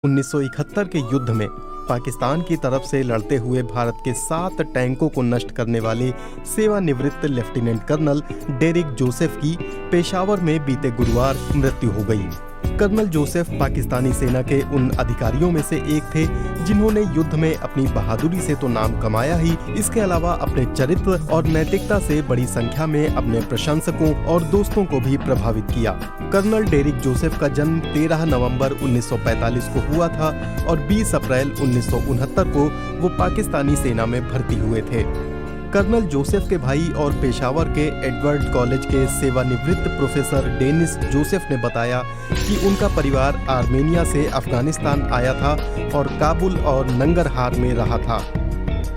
1971 के युद्ध में पाकिस्तान की तरफ से लड़ते हुए भारत के 7 टैंकों को नष्ट करने वाले सेवानिवृत्त लेफ्टिनेंट कर्नल डेरिक जोसेफ की पेशावर में बीते गुरुवार मृत्यु हो गई। कर्नल जोसेफ पाकिस्तानी सेना के उन अधिकारियों में से एक थे जिन्होंने युद्ध में अपनी बहादुरी से तो नाम कमाया ही, इसके अलावा अपने चरित्र और नैतिकता से बड़ी संख्या में अपने प्रशंसकों और दोस्तों को भी प्रभावित किया। कर्नल डेरिक जोसेफ का जन्म 13 नवंबर 1945 को हुआ था और 20 अप्रैल 1969 को वो पाकिस्तानी सेना में भर्ती हुए थे। कर्नल जोसेफ के भाई और पेशावर के एडवर्ड कॉलेज के सेवानिवृत्त प्रोफेसर डेनिस जोसेफ ने बताया कि उनका परिवार आर्मेनिया से अफगानिस्तान आया था और काबुल और नंगरहार में रहा था।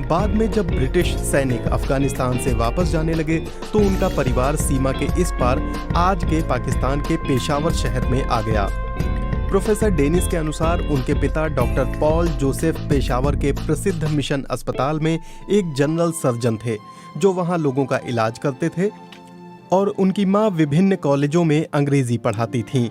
बाद में जब ब्रिटिश सैनिक अफगानिस्तान से वापस जाने लगे तो उनका परिवार सीमा के इस पार आज के पाकिस्तान के पेशावर शहर में आ गया। प्रोफेसर डेनिस के अनुसार उनके पिता डॉक्टर पॉल जोसेफ पेशावर के प्रसिद्ध मिशन अस्पताल में एक जनरल सर्जन थे जो वहां लोगों का इलाज करते थे और उनकी मां विभिन्न कॉलेजों में अंग्रेजी पढ़ाती थीं।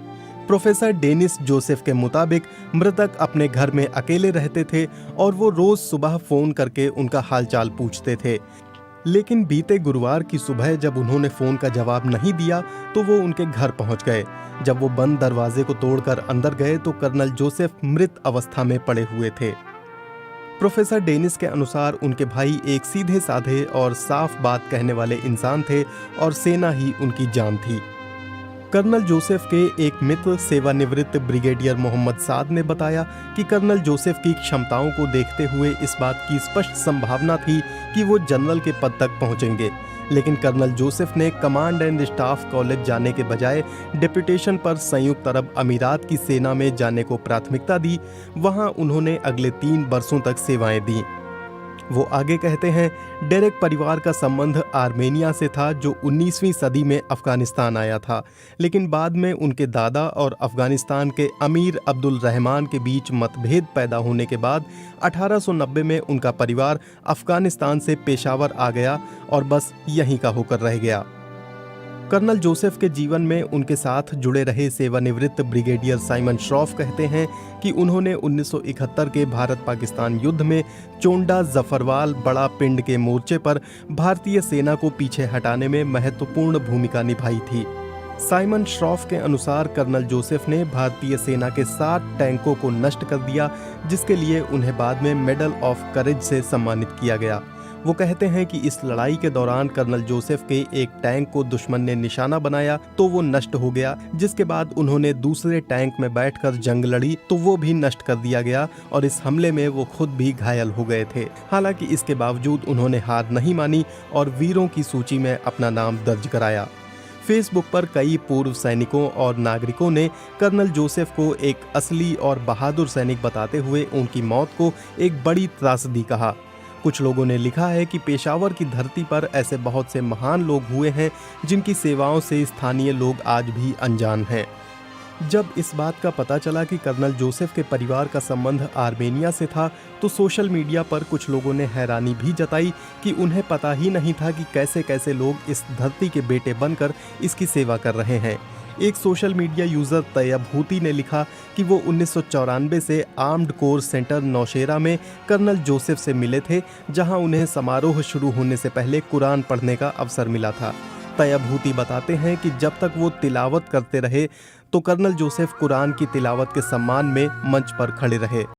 प्रोफेसर डेनिस जोसेफ के मुताबिक मृतक अपने घर में अकेले रहते थे और वो रोज सुबह फोन करके उनका हालचाल पूछते थे, लेकिन बीते गुरुवार की सुबह जब उन्होंने फोन का जवाब नहीं दिया तो वो उनके घर पहुंच गए। जब वो बंद दरवाजे को तोड़कर अंदर गए तो कर्नल जोसेफ मृत अवस्था में पड़े हुए थे। प्रोफेसर डेनिस के अनुसार उनके भाई एक सीधे साधे और साफ बात कहने वाले इंसान थे और सेना ही उनकी जान थी। कर्नल जोसेफ के एक मित्र सेवानिवृत्त ब्रिगेडियर मोहम्मद साद ने बताया कि कर्नल जोसेफ की क्षमताओं को देखते हुए इस बात की स्पष्ट संभावना थी कि वो जनरल के पद तक पहुंचेंगे, लेकिन कर्नल जोसेफ ने कमांड एंड स्टाफ कॉलेज जाने के बजाय डेपुटेशन पर संयुक्त अरब अमीरात की सेना में जाने को प्राथमिकता दी। वहां उन्होंने अगले 3 वर्षों तक सेवाएं दी। वो आगे कहते हैं, डेरेक परिवार का संबंध आर्मेनिया से था जो 19वीं सदी में अफगानिस्तान आया था, लेकिन बाद में उनके दादा और अफगानिस्तान के अमीर अब्दुल रहमान के बीच मतभेद पैदा होने के बाद 1890 में उनका परिवार अफगानिस्तान से पेशावर आ गया और बस यहीं का होकर रह गया। कर्नल जोसेफ के जीवन में उनके साथ जुड़े रहे सेवानिवृत्त ब्रिगेडियर साइमन श्रॉफ कहते हैं कि उन्होंने 1971 के भारत पाकिस्तान युद्ध में चोंडा जफरवाल बड़ा पिंड के मोर्चे पर भारतीय सेना को पीछे हटाने में महत्वपूर्ण भूमिका निभाई थी। साइमन श्रॉफ के अनुसार कर्नल जोसेफ ने भारतीय सेना के 7 टैंकों को नष्ट कर दिया, जिसके लिए उन्हें बाद में मेडल ऑफ करेज से सम्मानित किया गया। वो कहते हैं कि इस लड़ाई के दौरान कर्नल जोसेफ के एक टैंक को दुश्मन ने निशाना बनाया तो वो नष्ट हो गया, जिसके बाद उन्होंने दूसरे टैंक में बैठकर जंग लड़ी तो वो भी नष्ट कर दिया गया और इस हमले में वो खुद भी घायल हो गए थे। हालांकि इसके बावजूद उन्होंने हार नहीं मानी और वीरों की सूची में अपना नाम दर्ज कराया। फेसबुक पर कई पूर्व सैनिकों और नागरिकों ने कर्नल जोसेफ को एक असली और बहादुर सैनिक बताते हुए उनकी मौत को एक बड़ी त्रासदी कहा। कुछ लोगों ने लिखा है कि पेशावर की धरती पर ऐसे बहुत से महान लोग हुए हैं जिनकी सेवाओं से स्थानीय लोग आज भी अनजान हैं। जब इस बात का पता चला कि कर्नल जोसेफ के परिवार का संबंध आर्मेनिया से था तो सोशल मीडिया पर कुछ लोगों ने हैरानी भी जताई कि उन्हें पता ही नहीं था कि कैसे कैसे लोग इस धरती के बेटे बनकर इसकी सेवा कर रहे हैं। एक सोशल मीडिया यूजर तैयबूती ने लिखा कि वो 1994 से आर्म्ड कोर सेंटर नौशेरा में कर्नल जोसेफ से मिले थे, जहां उन्हें समारोह शुरू होने से पहले कुरान पढ़ने का अवसर मिला था। तैयबूती बताते हैं कि जब तक वो तिलावत करते रहे तो कर्नल जोसेफ कुरान की तिलावत के सम्मान में मंच पर खड़े रहे।